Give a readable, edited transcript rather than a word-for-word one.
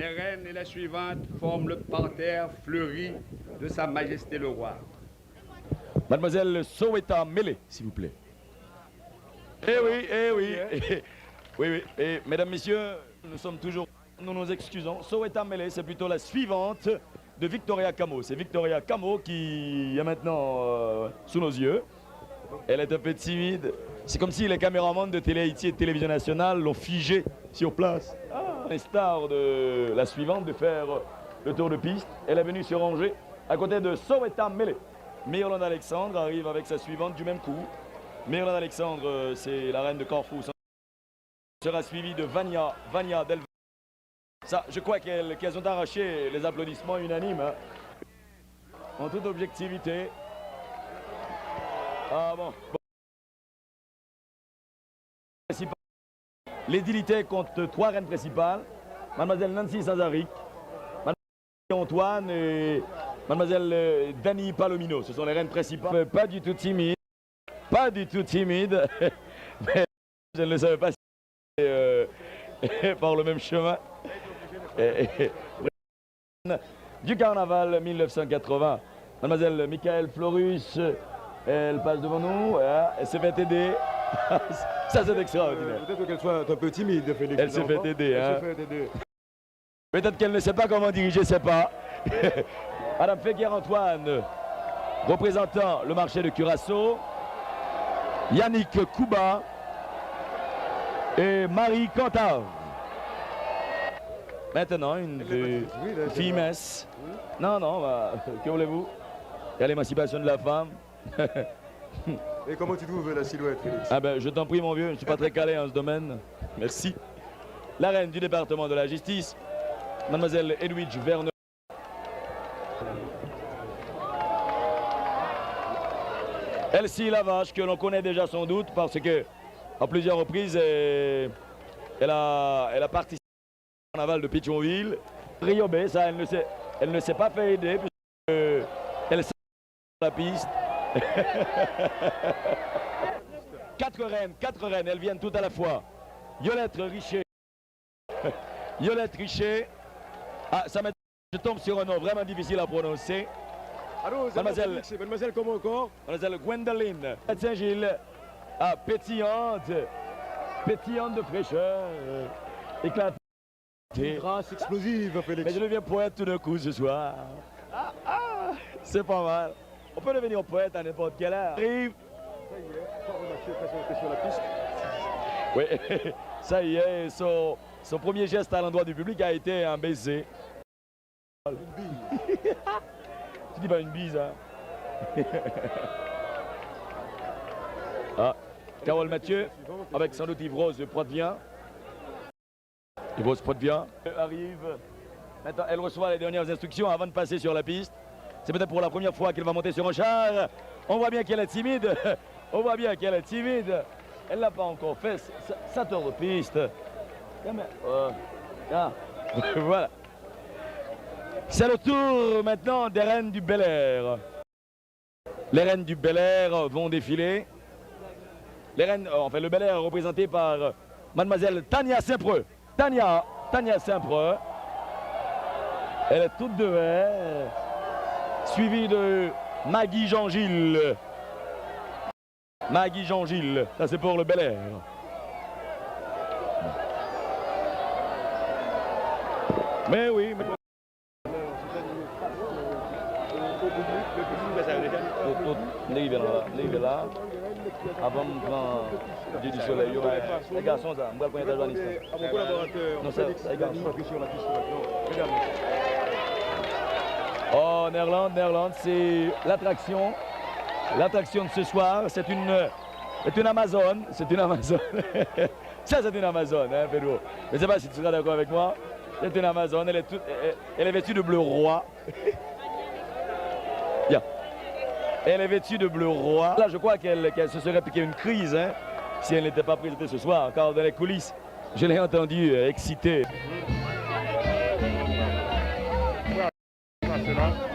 Les reines et les suivantes forment le parterre fleuri de Sa Majesté le Roi. Mademoiselle Sowetan Mele, s'il vous plaît. Eh oui, eh oui. Oui, oui. Et mesdames, messieurs, nous nous excusons. Sowetan Mele, c'est plutôt la suivante de Victoria Camo. C'est Victoria Camo qui est maintenant sous nos yeux. Elle est un peu timide. C'est comme si les caméramans de Télé Haïti et de Télévision Nationale l'ont figée sur place. Les stars de la suivante de faire le tour de piste. Elle est venue se ranger à côté de Sowetan Mele. Myrland Alexandre arrive avec sa suivante du même coup. Myrland Alexandre, c'est la reine de Corfou. Sera suivie de Vania Del. Ça, je crois qu'elles ont arraché les applaudissements unanimes. Hein. En toute objectivité. Ah bon. L'édilité compte 3 reines principales. Mademoiselle Nancy Sanzaric, Mademoiselle Antoine et Mademoiselle Dani Palomino. Ce sont les reines principales. Pas du tout timide. Pas du tout timide. Mais je ne le savais pas si par le même chemin. Du carnaval 1980. Mademoiselle Michael Florus, elle passe devant nous. Elle s'est fait aider. Ça, c'est extraordinaire. Peut-être qu'elle soit un peu timide, Félix. Elle s'est fait aider. Hein. aider. Peut-être qu'elle ne sait pas comment diriger ses pas. Madame Féguer-Antoine, représentant le marché de Curaçao. Yannick Kouba et Marie Cantave. Maintenant, une fille mince. Non, non, bah, que voulez-vous? Il y a l'émancipation de la femme. Et comment tu trouves la silhouette, Félix? Ah ben, je t'en prie, mon vieux, je ne suis pas très calé en ce domaine. Merci. La reine du département de la justice, Mademoiselle Edwidge Verne. Elsie Lavache, que l'on connaît déjà sans doute parce que à plusieurs reprises, elle a participé au carnaval de Pétionville. Riobé, ça, elle ne s'est pas fait aider puisqu'elle s'est sur la piste. 4 reines, elles viennent toutes à la fois. Yolette Richer. Yolette Richer. Ah, je tombe sur un nom vraiment difficile à prononcer. Allô, mademoiselle comment encore? Mademoiselle Gwendoline Saint-Gilles. Ah, pétillante de fraîcheur. Éclatante. Grâce explosive, Félix. Mais je deviens poète tout d'un coup ce soir. C'est pas mal. On peut devenir poète à n'importe quelle heure. Arrive. Ça y est, Charles sur la piste. Oui, ça y est, son premier geste à l'endroit du public a été un baiser. Une bise. Tu dis pas une bise, hein? Ah, Carole Mathieu, avec sans doute Yves-Rose Poitvien. Yves-Rose Poitvien arrive. Maintenant, elle reçoit les dernières instructions avant de passer sur la piste. C'est peut-être pour la première fois qu'elle va monter sur un char. On voit bien qu'elle est timide. On voit bien qu'elle est timide. Elle l'a pas encore fait. Ça tourne de piste. Voilà. C'est le tour maintenant des reines du Bel-Air. Les reines du Bel-Air vont défiler. Les reines, enfin le Bel-Air représenté par Mademoiselle Tania Saint-Preux. Tania Saint-Preux. Elle est toute de vert. Suivie de Maggie Jean-Gilles. Maggie Jean-Gilles, ça c'est pour le Bel-Air. Mais oui, mais... là. Avant de prendre du soleil, les garçons, ça, moi, je connais pas À mon collaborateur, non, Félix, ça, les garçons. sur la piste maintenant. Regarde. Oh, Nerland, c'est l'attraction. L'attraction de ce soir, c'est une Amazone. C'est une Amazone. Ça, c'est une Amazone, hein, Pedro. Je ne sais pas si tu seras d'accord avec moi. C'est une Amazone. Elle est vêtue de bleu roi. Bien. Elle est vêtue de bleu roi. Là, je crois qu'elle se serait piqué une crise, hein, si elle n'était pas présentée ce soir, car dans les coulisses, je l'ai entendu excitée. Voilà, c'est là.